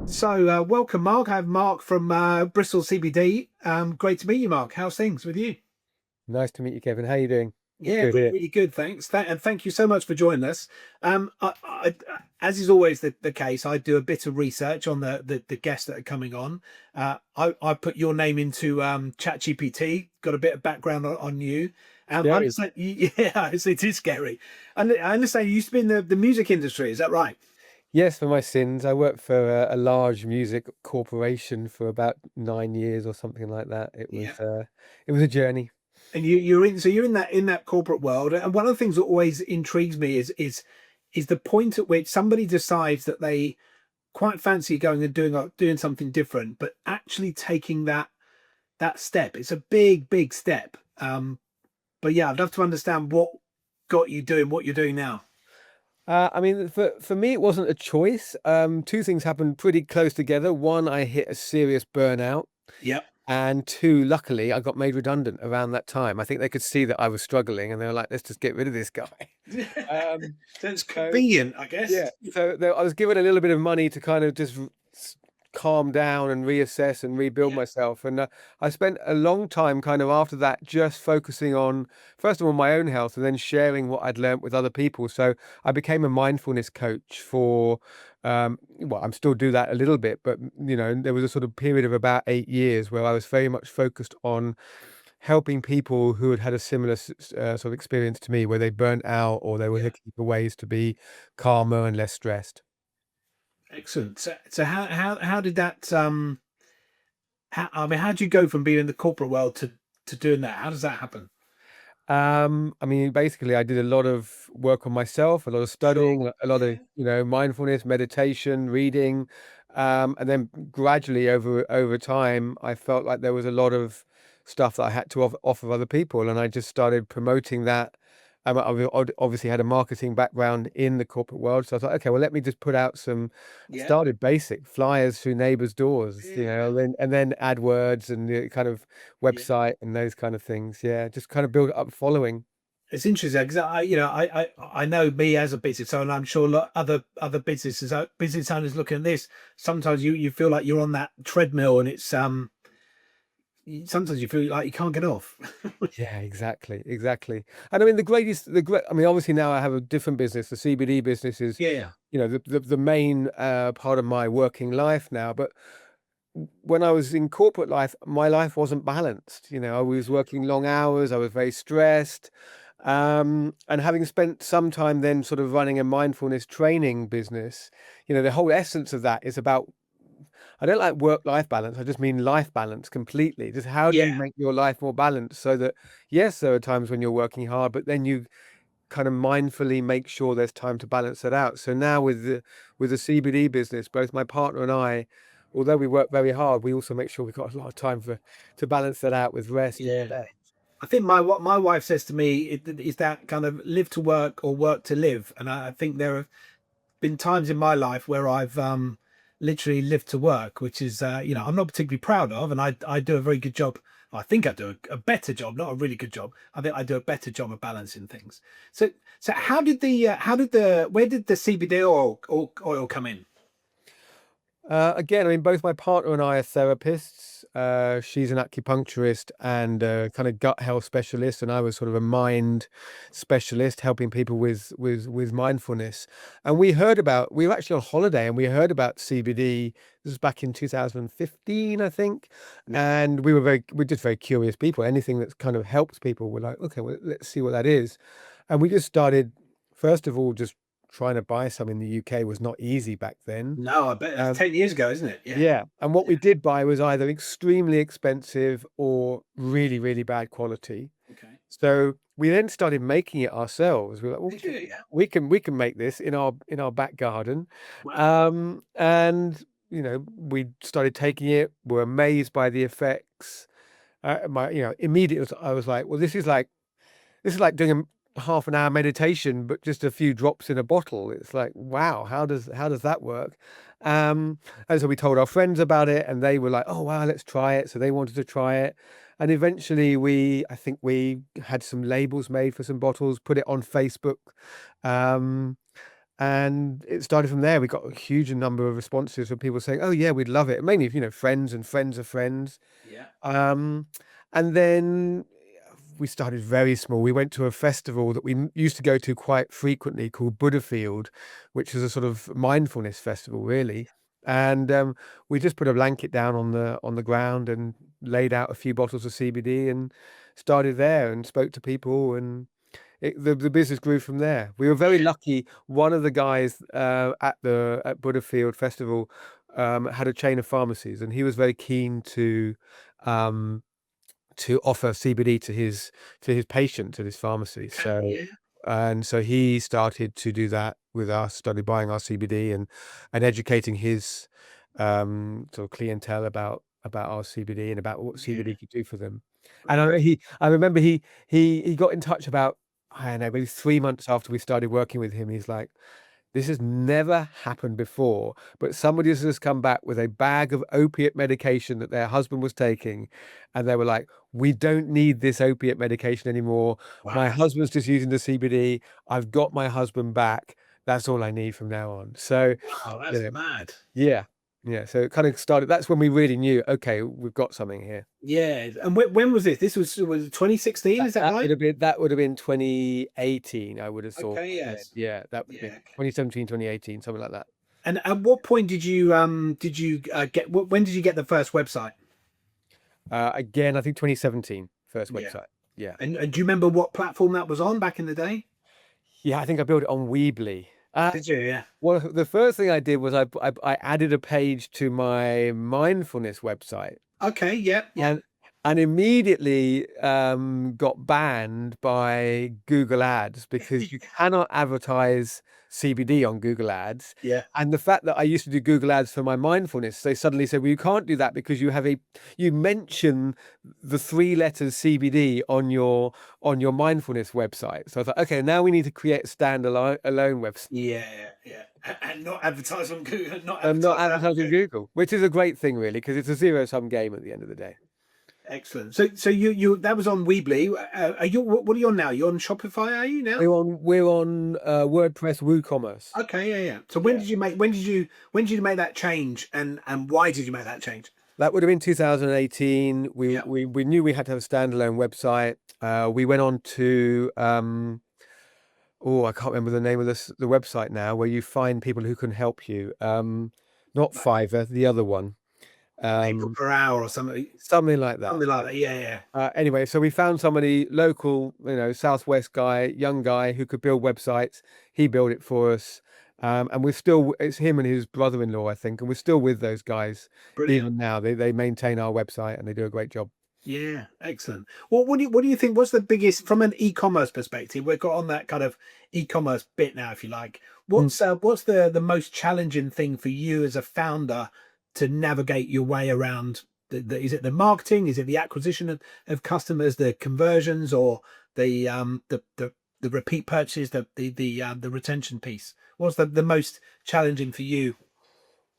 So, welcome, Mark. I have Mark from Bristol CBD. Great to meet you, Mark. How's things with you? Nice to meet you, Kevin. How you doing? Yeah, Good really, here. really good. Thanks. And thank you so much for joining us. As is always the case, I do a bit of research on the guests that are coming on. I put your name into ChatGPT, got a bit of background on you. I Scary. understand, yeah, it is scary. And I understand you used to be in the music industry. Is that right? Yes, for my sins. I worked for a large music corporation for about 9 years or something like that. Yeah. It was a journey. And you're in that corporate world, and one of the things that always intrigues me is the point at which somebody decides that they quite fancy going and doing something different, but actually taking that step. It's a big step. But yeah, I'd love to understand what got you doing what you're doing now. I mean, for me, it wasn't a choice. Two things happened pretty close together. One, I hit a serious burnout. Yep. And two, luckily, I got made redundant around that time. I think they could see that I was struggling and they were like, let's just get rid of this guy. Um, That's so convenient, I guess. Yeah, so I was given a little bit of money to kind of just calm down and reassess and rebuild Yeah. myself. And I spent a long time kind of after that just focusing on, first of all, my own health and then sharing what I'd learned with other people. So I became a mindfulness coach for, well, I'm still do that a little bit, but there was a sort of period of about 8 years where I was very much focused on helping people who had had a similar sort of experience to me, where they burnt out or they were Yeah. looking for ways to be calmer and less stressed. Excellent. So how did that I mean, how did you go from being in the corporate world to doing that? How does that happen? I mean, basically, I did a lot of work on myself, a lot of Sure. studying, a lot of, Yeah. mindfulness, meditation, reading. And then gradually over time, I felt like there was a lot of stuff that I had to offer other people, and I just started promoting that. Obviously had a marketing background in the corporate world, so I thought, okay, well, let me just put out some. I Yeah. started basic flyers through neighbors' doors, Yeah. and then AdWords and the kind of Yeah. website and those kind of things. Yeah, just kind of build up a following. It's interesting because I know me as a business owner. I'm sure other business owners looking at this. Sometimes you feel like you're on that treadmill, and it's sometimes you feel like you can't get off. Yeah, exactly, exactly. And I mean, I mean, obviously now I have a different business. The CBD business is, Yeah. the main part of my working life now. But when I was in corporate life, my life wasn't balanced. I was working long hours. I was very stressed. And having spent some time then sort of running a mindfulness training business, the whole essence of that is about, I don't like work-life balance. I just mean life balance completely. Just how do you Yeah. make your life more balanced so that, yes, there are times when you're working hard, but then you kind of mindfully make sure there's time to balance that out. So now with the CBD business, both my partner and I, although we work very hard, we also make sure we've got a lot of time to balance that out with rest and Yeah. play. I think what my wife says to me is that kind of live to work or work to live, and I think there have been times in my life where I've literally lived to work, which is I'm not particularly proud of, and I do a very good job. I think I do a better job, not a really good job. I think I do a better job of balancing things. So how did the where did the CBD oil come in? Again, I mean, both my partner and I are therapists. She's an acupuncturist and kind of gut health specialist, and I was sort of a mind specialist, helping people with mindfulness. And we were actually on holiday, and we heard about CBD. This was back in 2015, I think. Yeah. And we're just very curious people. Anything that kind of helps people, we're like, okay, well, let's see what that is. And we just started, first of all, just trying to buy some in the UK was not easy back then. No, I bet that's Um, 10 years ago, isn't it? Yeah. yeah, and what we did buy was either extremely expensive or really, really bad quality. Okay. So we then started making it ourselves. We were like, well, Did you? Yeah. we can make this in our back garden. Wow. And we started taking it. We're amazed by the effects. Immediately I was like, well, this is like doing a half an hour meditation, but just a few drops in a bottle. It's like, wow, how does that work? And so we told our friends about it, and they were like, oh wow, let's try it. So they wanted to try it, and eventually I think we had some labels made for some bottles, put it on Facebook, um, And it started from there. We got a huge number of responses from people saying, "Oh yeah, we'd love it." Mainly, friends and friends of friends. Yeah. Um, and then we started very small. We went to a festival that we used to go to quite frequently called Buddhafield, which is a sort of mindfulness festival, really. And we just put a blanket down on the ground and laid out a few bottles of CBD and started there and spoke to people, and the business grew from there. We were very lucky. One of the guys at Buddhafield Festival had a chain of pharmacies, and he was very keen um, to offer CBD to his patients at his pharmacy. So Yeah. and so he started to do that with us, started buying our CBD and educating his sort of clientele about our CBD and about what Yeah. CBD could do for them. And Brilliant. I remember he got in touch about, I don't know, maybe 3 months after we started working with him. He's like, "This has never happened before, but somebody has just come back with a bag of opiate medication that their husband was taking, and they were like, 'We don't need this opiate medication anymore. My Wow. husband's just using the CBD. I've got my husband back. That's all I need from now on.'" So, Wow, you that's know, mad. yeah, yeah. So it kind of started. That's when we really knew, okay, we've got something here. Yeah. And when was this? This was 2016, is that That would right? have been 2018. I would have thought Okay, then. yes. Yeah, that would have been Yeah. 2017, 2018, something like that. And at what point did you get when did you get the first website? Again, I think 2017, first Yeah. website. Yeah. And do you remember what platform that was on back in the day? Yeah, I think I built it on Weebly. Did you? Yeah. Well, the first thing I did was I added a page to my mindfulness website, Okay, yeah, yeah. and immediately got banned by Google Ads because you cannot advertise CBD on Google Ads. Yeah. And the fact that I used to do Google Ads for my mindfulness, they suddenly said, "Well, you can't do that because you mention the three letters CBD on your mindfulness website." So I thought, okay, now we need to create a standalone website. Yeah, yeah. And not advertise on Google, not I'm not advertise that on advertising Google. Google, which is a great thing, really, because it's a zero-sum game at the end of the day. Excellent. So you that was on Weebly. Are you what are you on now? You're on Shopify, are you now? We're on WordPress WooCommerce. Okay, yeah, yeah. So Yeah. when did you make that change and why did you make that change? That would have been 2018. Yeah. We knew we had to have a standalone website. We went on to I can't remember the name of the website now, where you find people who can help you. Not Like Fiverr, the other one. people Um, per hour or something. Something like that. Something like that. Yeah, yeah. Anyway, so we found somebody local, Southwest guy, young guy who could build websites. He built it for us. And it's him and his brother-in-law, I think, and we're still with those guys Brilliant. even now. They maintain our website and they do a great job. Yeah, excellent. Well, what do you think? What's the biggest from an e-commerce perspective? We've got on that kind of e-commerce bit now, if you like. Mm. What's the most challenging thing for you as a founder to navigate your way around? Is it the marketing? Is it the acquisition of customers, the conversions, or the repeat purchase, the retention piece? What's the most challenging for you?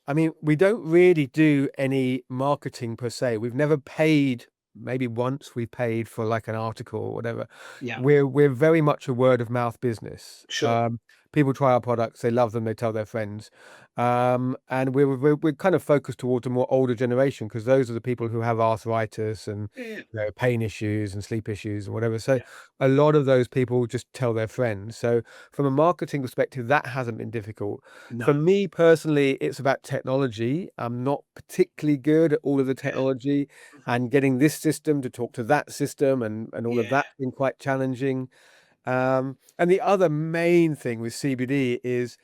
I mean, we don't really do any marketing per se. We've never paid, maybe once we paid for like an article or whatever. Yeah, We're very much a word of mouth business. sure. People try our products, they love them, they tell their friends. And we're kind of focused towards a more older generation because those are the people who have arthritis and Yeah, pain issues and sleep issues and whatever. So yeah. a lot of those people just tell their friends. So from a marketing perspective, that hasn't been difficult. No. For me personally, it's about technology. I'm not particularly good at all of the Yeah. technology, and getting this system to talk to that system and all of Yeah. that's been quite challenging. And the other main thing with CBD is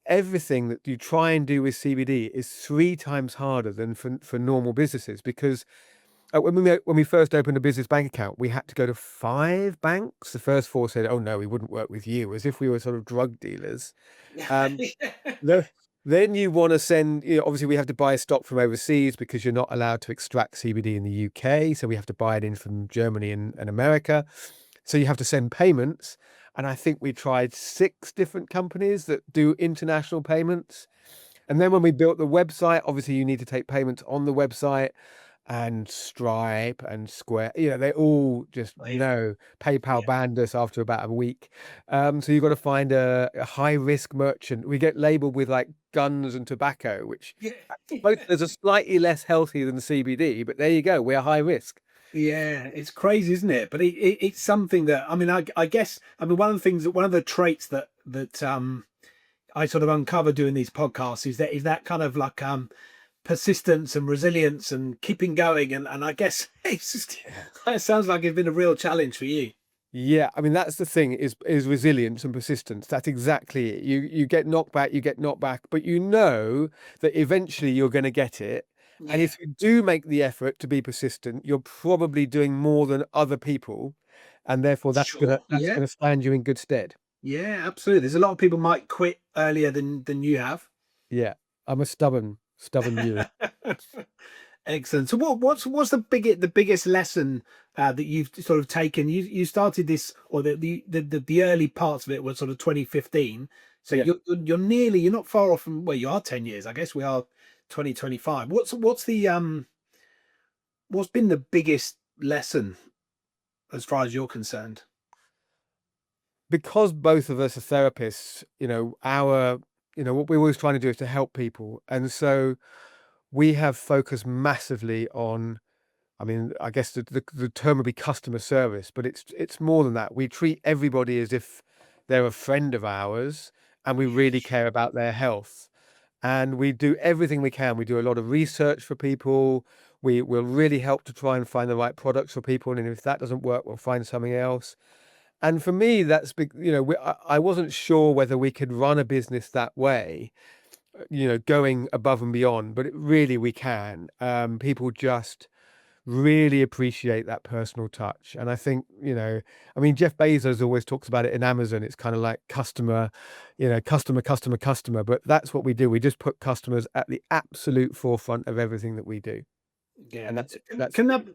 everything that you try and do with CBD is 3 times harder than for normal businesses because when we first opened a business bank account, we had to go to 5 banks. The first 4 said, "Oh no, we wouldn't work with you," as if we were sort of drug dealers. Um, the, then you want to send, obviously we have to buy stock from overseas because you're not allowed to extract CBD in the UK. So we have to buy it in from Germany and America. So you have to send payments. And I think we tried 6 different companies that do international payments. And then when we built the website, obviously you need to take payments on the website. and Stripe and Square, they all just Yeah. PayPal banned us after about a week. So you've got to find a high risk merchant. We get labeled with like guns and tobacco, which Yeah. both there's a slightly less healthy than CBD, but there you go, we're high risk. Yeah, it's crazy, isn't it? But it's something that, I mean, I guess, I mean, one of the traits that I sort of uncover doing these podcasts is that kind of like persistence and resilience and keeping going, and I guess it's just, it sounds like it's been a real challenge for you. Yeah, I mean that's the thing is resilience and persistence. That's exactly it. You get knocked back, but you know that eventually you're going to get it. And Yeah, if you do make the effort to be persistent, you're probably doing more than other people, and therefore sure. that's Yeah, gonna stand you in good stead. yeah, absolutely. There's a lot of people might quit earlier than you have. Yeah, I'm a stubborn mule. Excellent. So what's the biggest lesson that you've sort of taken? You started this, or the early parts of it were sort of 2015. So Yeah. you're not far off from, well, you are 10 years. I guess we are 2025. What's been the biggest lesson as far as you're concerned? Because both of us are therapists, what we're always trying to do is to help people. And so we have focused massively on, I mean, I guess the term would be customer service, but it's more than that. We treat everybody as if they're a friend of ours and we really care about their health. And we do everything we can. We do a lot of research for people. We will really help to try and find the right products for people. And if that doesn't work, we'll find something else. And for me, that's big. I wasn't sure whether we could run a business that way, going above and beyond, but really we can. People just really appreciate that personal touch. And I think, I mean, Jeff Bezos always talks about it in Amazon. It's kind of like customer, customer, but that's what we do. We just put customers at the absolute forefront of everything that we do. Yeah. And Can, that's can that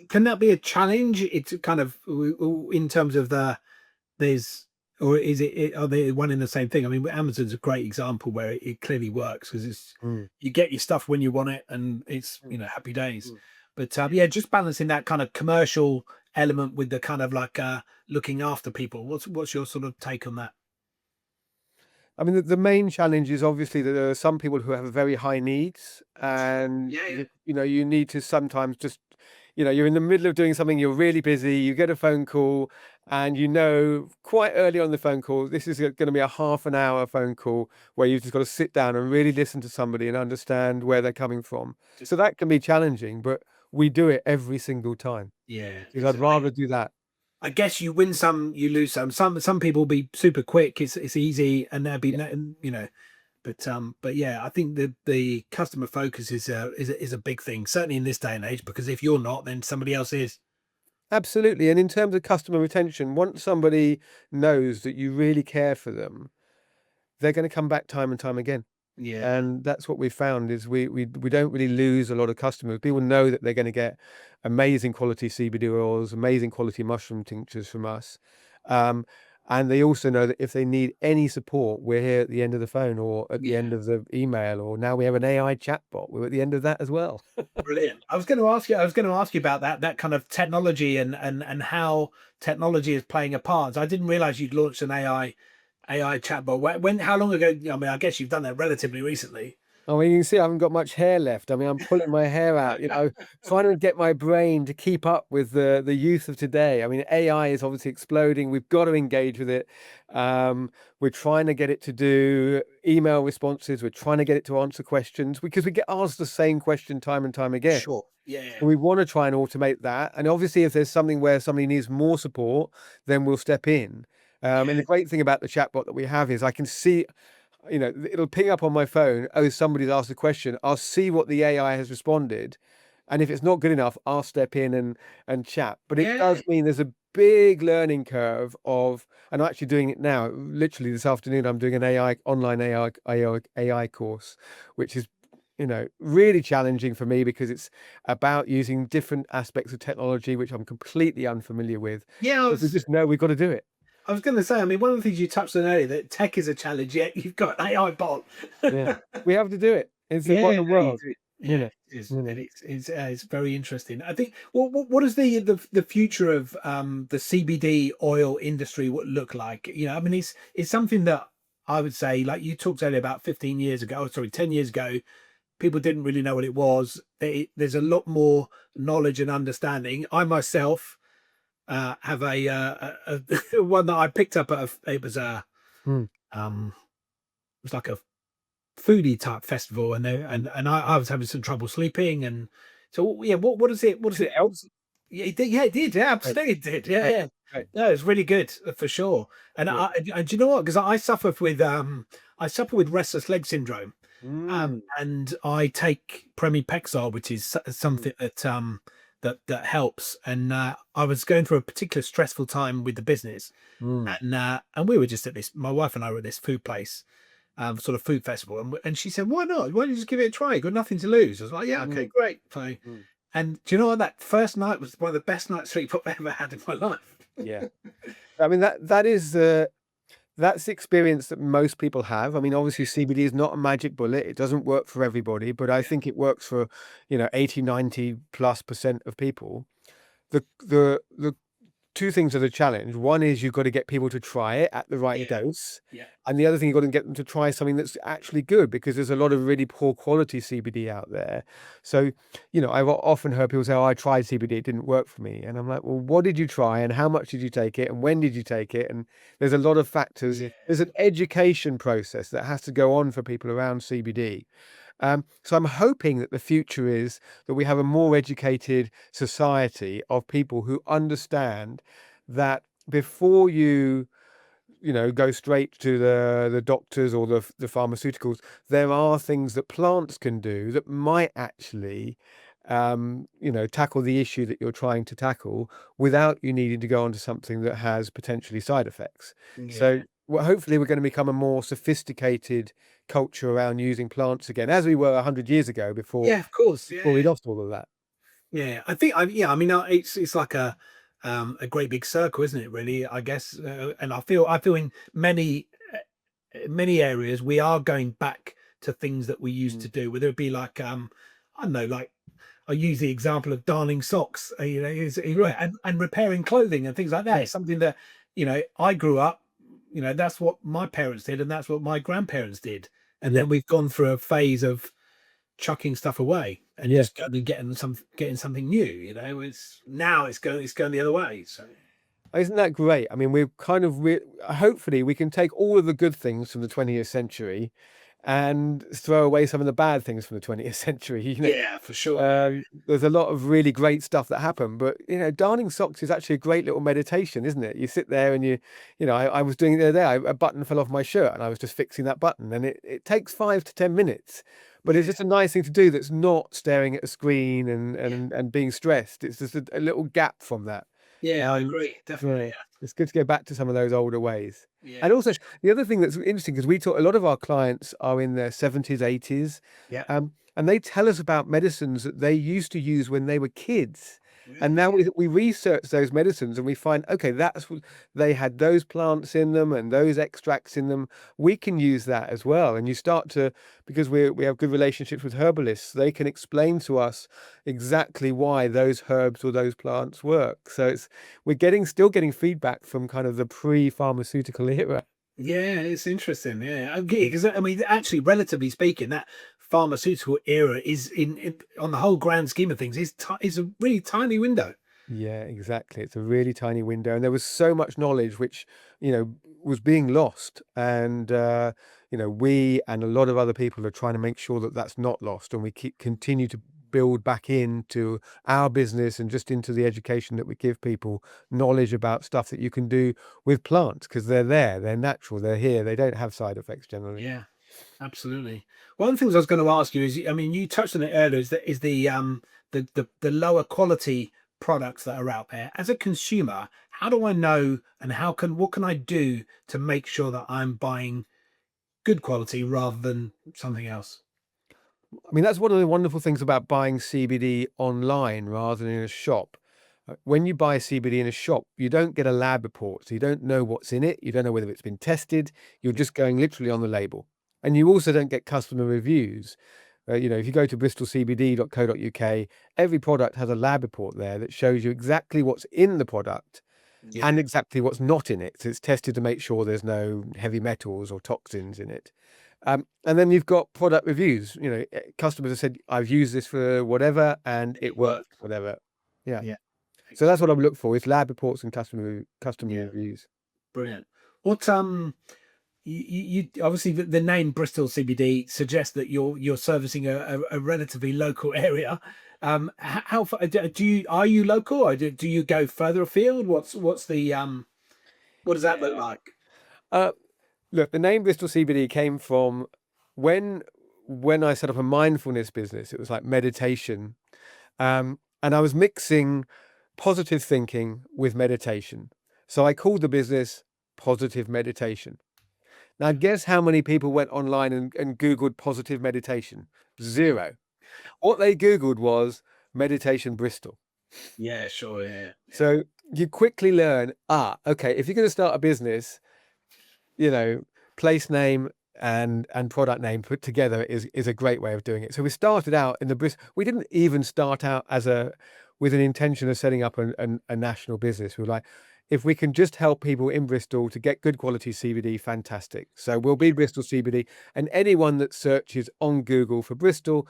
can that be a challenge? It's kind of in terms of there's, or is are they one in the same thing? I mean, Amazon's a great example where it clearly works, because it's, Mm, you get your stuff when you want it, and it's, mm, happy days. mm. But yeah, just balancing that kind of commercial element with the kind of like looking after people. What's your sort of take on that? I mean, the main challenge is obviously that there are some people who have very high needs, and Yeah, yeah. you need to sometimes just, you're in the middle of doing something, you're really busy, you get a phone call, and quite early on the phone call, this is going to be a half an hour phone call where you've just got to sit down and really listen to somebody and understand where they're coming from. So that can be challenging, but we do it every single time Yeah, because I'd rather do that. I guess you win some, you lose some. Some people be super quick. It's easy, and they'll be Yeah. But yeah, I think the customer focus is a big thing, certainly in this day and age. Because if you're not, then somebody else is. Absolutely. And in terms of customer retention, once somebody knows that you really care for them, they're going to come back time and time again. Yeah, And that's what we found is we don't really lose a lot of customers. People know that they're going to get amazing quality CBD oils, amazing quality mushroom tinctures from us. Um, and they also know that if they need any support, we're here at the end of the phone or at the yeah. end of the email, or now we have an AI chatbot. We're at the end of that as well. Brilliant. I was going to ask you about that kind of technology, and how technology is playing a part. I didn't realize you'd launched an AI chatbot. How long ago? I mean, I guess you've done that relatively recently. I mean, you can see I haven't got much hair left. I mean, I'm pulling my hair out, trying to get my brain to keep up with the youth of today. I mean, AI is obviously exploding. We've got to engage with it. We're trying to get it to do email responses. We're trying to get it to answer questions because we get asked the same question time and time again. Sure. Yeah. And we want to try and automate that. And obviously, if there's something where somebody needs more support, then we'll step in. And the great thing about the chatbot that we have is I can see, it'll ping up on my phone. Oh, somebody's asked a question. I'll see what the AI has responded. And if it's not good enough, I'll step in and chat. But it Yeah. does mean there's a big learning curve and I'm actually doing it now. Literally this afternoon, I'm doing an online AI course, which is, really challenging for me because it's about using different aspects of technology, which I'm completely unfamiliar with. Yeah. But we just know we've got to do it. I was going to say, I mean, one of the things you touched on earlier, that tech is a challenge, yet you've got an AI bot. Yeah, we have to do it. It's the Yeah, modern world. You Yeah, know, it is. you It know. is. It's very interesting. I think. What is the future of the CBD oil industry would look like? I mean, it's something that I would say, like you talked earlier about 15 years ago. Oh, sorry, 10 years ago, people didn't really know what it was. There's a lot more knowledge and understanding. I myself have a one that I picked up at it was a Mm. it was like a foodie type festival, and I was having some trouble sleeping, and so yeah, what is it? What is Did it it? help? Yeah, it did. Yeah, it did. Yeah, Right, absolutely, it did. Yeah, right, yeah. right. No, it's really good for sure. And Yeah. do you know what? Because I suffer with restless leg syndrome, Mm, and I take Pramipexole, which is mm, something that helps. And I was going through a particular stressful time with the business, mm, and we were just at this. My wife and I were at this food place, sort of food festival, and she said, "Why not? Why don't you just give it a try? You've got nothing to lose." I was like, "Yeah, okay, mm, great." So, mm. and do you know what? That first night was one of the best nights sleep I've ever had in my life. Yeah. I mean, that is that's the experience that most people have. I mean, obviously CBD is not a magic bullet. It doesn't work for everybody, but I think it works for, 80, 90+% of people. The two things are the challenge. One is you've got to get people to try it at the right Yeah, dose. yeah, And the other thing, you've got to get them to try something that's actually good, because there's a lot of really poor quality CBD out there. So, I've often heard people say, "Oh, I tried CBD, it didn't work for me." And I'm like, "Well, what did you try and how much did you take it and when did you take it?" And there's a lot of factors. yeah, There's an education process that has to go on for people around CBD. So I'm hoping that the future is that we have a more educated society of people who understand that before you go straight to the doctors or the pharmaceuticals, there are things that plants can do that might actually tackle the issue that you're trying to tackle without you needing to go onto something that has potentially side effects. So yeah, well, hopefully we're going to become a more sophisticated culture around using plants again, as we were 100 years ago before yeah. Of course, yeah, before we lost all of that. yeah. I think I mean, it's like a great big circle, isn't it? Really, I guess, and I feel in many areas we are going back to things that we used Mm. to do, whether it be like I don't know, like I use the example of darning socks, Yeah, and repairing clothing and things like that. yeah, It's something that I grew up, that's what my parents did, and that's what my grandparents did, and yeah, then we've gone through a phase of chucking stuff away and yeah. just going and getting something new. It's going the other way. So Isn't that great? I mean, we're kind of hopefully we can take all of the good things from the 20th century and throw away some of the bad things from the 20th century. yeah, for sure. Yeah, There's a lot of really great stuff that happened, but darning socks is actually a great little meditation, isn't it? You sit there and I was doing it the other day. A button fell off my shirt, and I was just fixing that button, and it takes 5 to 10 minutes, but it's yeah, just a nice thing to do. That's not staring at a screen and yeah, and and being stressed. It's just a little gap from that. yeah. I Um, agree, definitely. yeah, it's good to go back to some of those older ways. Yeah, And also, the other thing that's interesting, because we talk, a lot of our clients are in their 70s, 80s, yeah, and they tell us about medicines that they used to use when they were kids. And really, now yeah, we research those medicines and we find, okay, they had those plants in them and those extracts in them. We can use that as well. And you start to, because we have good relationships with herbalists, they can explain to us exactly why those herbs or those plants work. So we're still getting feedback from kind of the pre-pharmaceutical era. yeah. It's interesting. Yeah, because I mean, actually, relatively speaking, that pharmaceutical era is on the whole grand scheme of things is a really tiny window. Yeah, exactly. It's a really tiny window, and there was so much knowledge which, was being lost. And we and a lot of other people are trying to make sure that that's not lost, and we continue to build back into our business and just into the education that we give people knowledge about stuff that you can do with plants, because they're natural, they're here, they don't have side effects generally. Yeah. Absolutely. One of the things I was going to ask you is, I mean, you touched on it earlier, is the lower quality products that are out there. As a consumer, how do I know, and what can I do to make sure that I'm buying good quality rather than something else? I mean, that's one of the wonderful things about buying CBD online rather than in a shop. When you buy CBD in a shop, you don't get a lab report, so you don't know what's in it. You don't know whether it's been tested. You're Yeah. just going literally on the label. And you also don't get customer reviews. If you go to bristolcbd.co.uk, every product has a lab report there that shows you exactly what's in the product and exactly what's not in it. So it's tested to make sure there's no heavy metals or toxins in it. And then you've got product reviews. Customers have said, I've used this for whatever and it works, whatever. Yeah. Yeah. So that's what I look for, is lab reports and customer reviews. Brilliant. What you obviously the name Bristol CBD suggests that you're servicing a relatively local area. How far are you local, or do you go further afield? What's the what does that look like? Look, the name Bristol CBD came from when I set up a mindfulness business. It was like meditation, and I was mixing positive thinking with meditation. So I called the business Positive Meditation. Now, guess how many people went online and Googled positive meditation? 0. What they Googled was meditation Bristol. Yeah, sure. Yeah. So you quickly learn, okay, if you're going to start a business, place name and product name put together is a great way of doing it. So we started out in the Bristol. We didn't even start out with an intention of setting up a national business. We were like, if we can just help people in Bristol to get good quality CBD, fantastic. So we'll be Bristol CBD, and anyone that searches on Google for Bristol,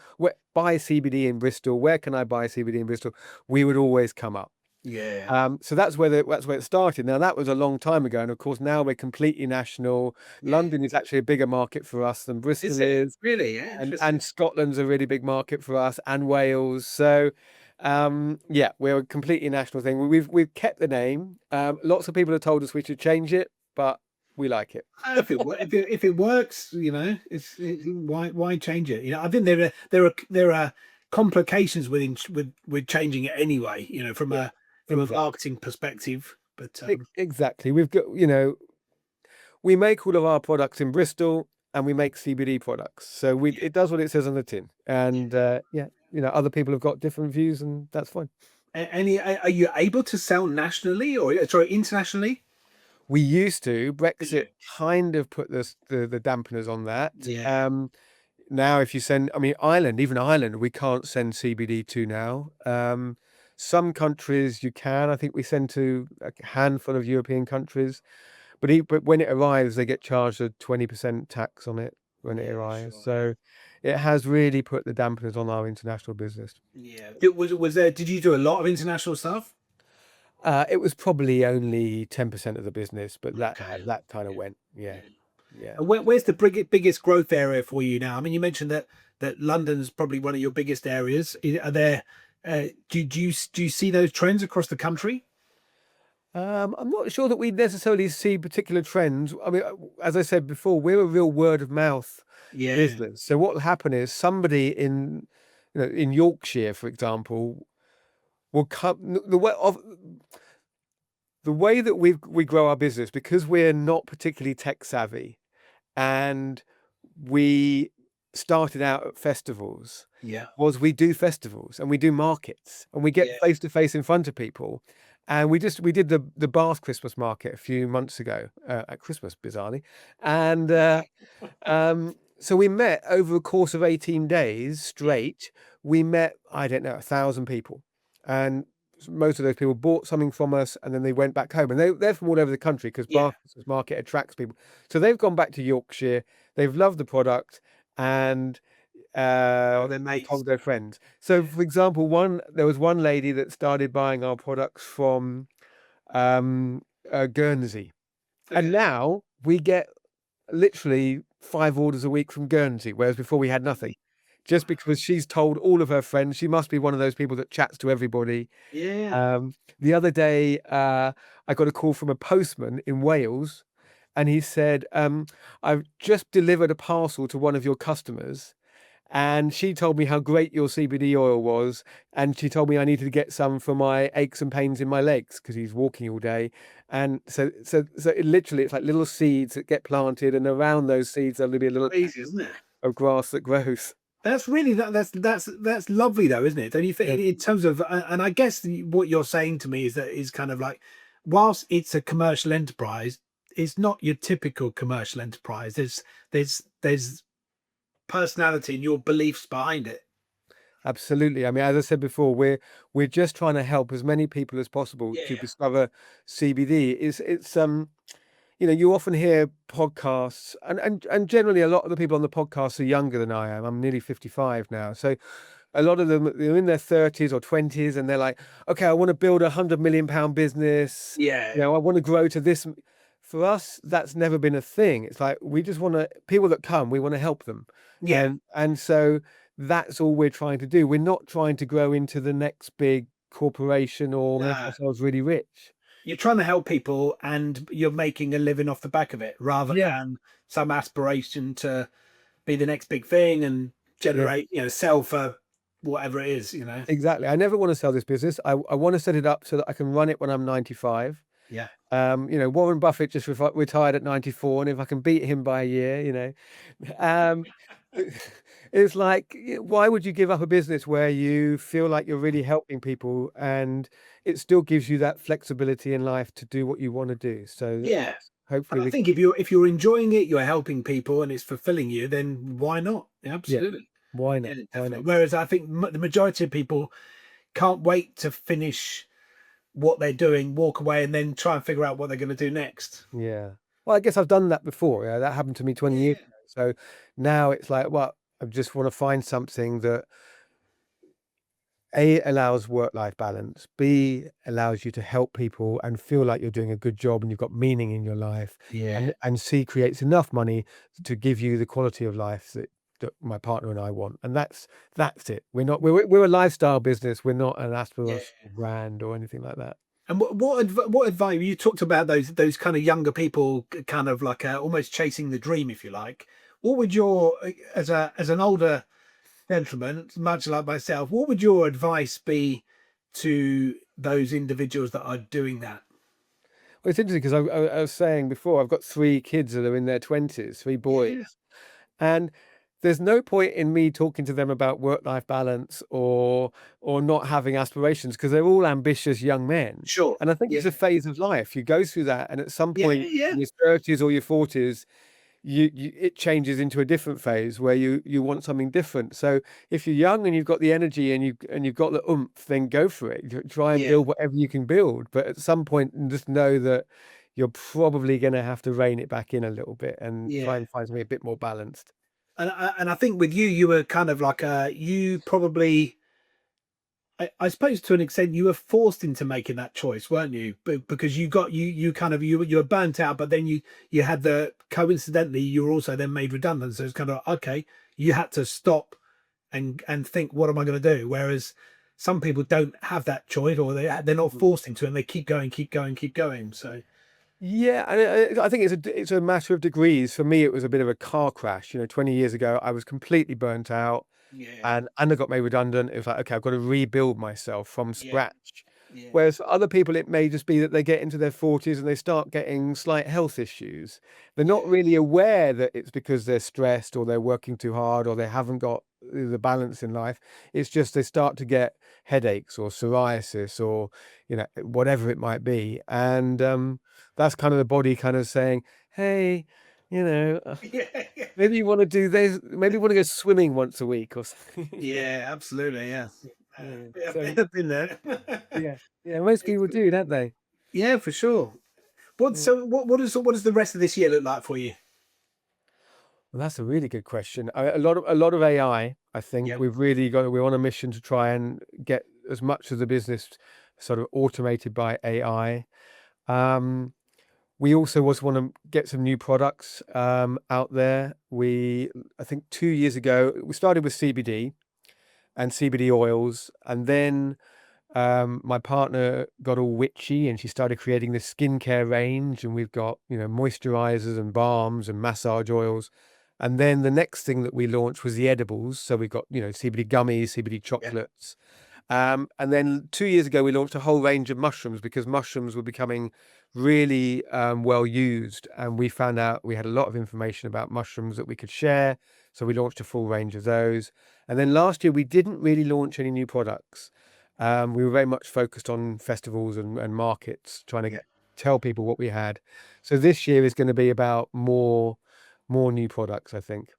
buy CBD in Bristol, where can I buy CBD in Bristol? We would always come up. Yeah. So that's where it started. Now that was a long time ago, and of course now we're completely national. London is actually a bigger market for us than Bristol is. Really? Yeah. And Scotland's a really big market for us, and Wales. So we're a completely national thing. We've kept the name. Lots of people have told us we should change it, but we like it. If it works, why change it? I think there are complications with changing it anyway. From a marketing perspective. But exactly, we've got we make all of our products in Bristol, and we make CBD products. So it does what it says on the tin. And other people have got different views, and that's fine. Are you able to sell nationally or internationally? We used to. Brexit kind of put the dampeners on that. Now, if you send, Ireland, we can't send CBD to now. Some countries you can. I think we send to a handful of European countries, but when it arrives, they get charged a 20% tax on it when it arrives. Sure. So it has really put the dampeners on our international business. Yeah. Did you do a lot of international stuff? It was probably only 10% of the business, but that kind of went. Yeah. And where's the biggest growth area for you now? You mentioned that London's probably one of your biggest areas. Are there? Do you see those trends across the country? I'm not sure that we necessarily see particular trends. As I said before, we're a real word of mouth business. So what will happen is somebody in Yorkshire, for example, will come. The way that we grow our business, because we're not particularly tech savvy, and we started out at festivals, was we do festivals and we do markets and we get face to face in front of people. And we did the Bath Christmas market a few months ago at Christmas, bizarrely. And so we met over a course of 18 days straight. We met, 1,000 people. And most of those people bought something from us, and then they went back home. And they're from all over the country, because Bath Christmas market attracts people. So they've gone back to Yorkshire. They've loved the product, and they told their friends. So, for example, there was one lady that started buying our products from Guernsey, and now we get literally 5 orders a week from Guernsey, whereas before we had nothing. Just because she's told all of her friends. She must be one of those people that chats to everybody. The other day, I got a call from a postman in Wales, and he said, I've just delivered a parcel to one of your customers, and she told me how great your CBD oil was, and she told me I needed to get some for my aches and pains in my legs, because he's walking all day. And so it's like little seeds that get planted, and around those seeds there'll be a little easy, isn't it, of grass that grows. That's really that's lovely, though, isn't it? Don't you think? In terms of, and I guess what you're saying to me is kind of like, whilst it's a commercial enterprise, it's not your typical commercial enterprise. There's personality and your beliefs behind it. Absolutely. I mean, as I said before, we're just trying to help as many people as possible to Yeah. discover CBD. It's you know, you often hear podcasts, and generally a lot of the people on the podcast are younger than I am. I'm nearly 55 now, so a lot of them, they're in their 30s or 20s, and they're like, okay, I want to build £100 million business. You Yeah. know, I want to grow to this. For us, that's never been a thing. It's like we just want to, people that come, we want to help them, Yeah. and so that's all we're trying to do. We're not trying to grow into the next big corporation or make No. ourselves really rich. You're trying to help people and you're making a living off the back of it rather Yeah, than some aspiration to be the next big thing and yeah, generate, sell for whatever it is. exactly. I never want to sell this business. I want to set it up so that I can run it when I'm 95. Yeah. You know, Warren Buffett just retired at 94, and if I can beat him by a year, you know, um, it's like, why would you give up a business where you feel like you're really helping people and it still gives you that flexibility in life to do what you want to do? So Yeah. And hopefully I we, think if you're enjoying it, you're helping people and it's fulfilling you, then why not? yeah, Absolutely. why Yeah, not? Why definitely. not? Whereas I think the majority of people can't wait to finish what they're doing, walk away, and then try and figure out what they're going to do next. Yeah. Well, I guess I've done that before. Yeah, that happened to me 20 years Yeah. ago. So now it's like, well, I just want to find something that A, allows work-life balance, B, allows you to help people and feel like you're doing a good job and you've got meaning in your life, Yeah. and C, creates enough money to give you the quality of life that my partner and I want. And that's it. We're a lifestyle business. We're not an Yeah. aspirational brand or anything like that. And what advice you talked about those kind of younger people, kind of like almost chasing the dream, if you like. What would your as an older gentleman, much like myself, what would your advice be to those individuals that are doing that? Well, it's interesting because I was saying before, I've got 3 kids that are in their 20s, 3 Yeah. boys. And there's no point in me talking to them about work-life balance or not having aspirations because they're all ambitious young men. Sure. And I think Yeah. it's a phase of life. You go through that, and at some Yeah. point Yeah. in your 30s or your 40s, you it changes into a different phase where you want something different. So if you're young and you've got the energy and you've got the oomph, then go for it. Try and Yeah. build whatever you can build. But at some point, just know that you're probably going to have to rein it back in a little bit and Yeah. try and find something a bit more balanced. And I think with you, you were kind of like you probably. I suppose to an extent you were forced into making that choice, weren't you? Because you kind of you were burnt out, but then you had the coincidentally you were also then made redundant. So it's kind of okay, you had to stop and think, what am I going to do? Whereas some people don't have that choice, or they're not forced into it, and they keep going, keep going, keep going. So Yeah, and I think it's a matter of degrees. For me, it was a bit of a car crash. You know, 20 years ago, I was completely burnt out. yeah, And I got made redundant. It was like, okay, I've got to rebuild myself from yeah, scratch. yeah, Whereas for other people, it may just be that they get into their 40s and they start getting slight health issues. They're yeah, not really aware that it's because they're stressed or they're working too hard or they haven't got the balance in life. It's just they start to get headaches or psoriasis or, you know, whatever it might be. And that's kind of the body kind of saying, hey, you know, yeah, yeah. maybe you want to do this, maybe you want to go swimming once a week or something. Yeah, absolutely, yeah. Yeah. Yeah, So I've been there. yeah, yeah, most people do, don't they? Yeah, for sure. Mm. What does the rest of this year look like for you? Well, that's a really good question. A lot of AI. I think Yep. we're on a mission to try and get as much of the business sort of automated by AI. Um, we also want to get some new products out there. I think 2 years ago, we started with CBD and CBD oils, and then my partner got all witchy and she started creating this skincare range, and we've got, you know, moisturizers and balms and massage oils. And then the next thing that we launched was the edibles. So we've got, you know, CBD gummies, CBD Yeah. chocolates. And then 2 years ago, we launched a whole range of mushrooms because mushrooms were becoming really well used. And we found out we had a lot of information about mushrooms that we could share. So we launched a full range of those. And then last year, we didn't really launch any new products. We were very much focused on festivals and markets, trying to Yeah. tell people what we had. So this year is going to be about more new products, I think.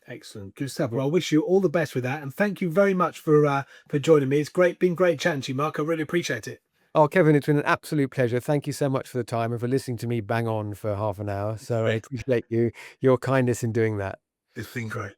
Excellent. Good stuff. Well, I wish you all the best with that. And thank you very much for joining me. It's been great chatting to you, Mark. I really appreciate it. Oh, Kevin, it's been an absolute pleasure. Thank you so much for the time and for listening to me bang on for half an hour. So I appreciate your kindness in doing that. It's been great.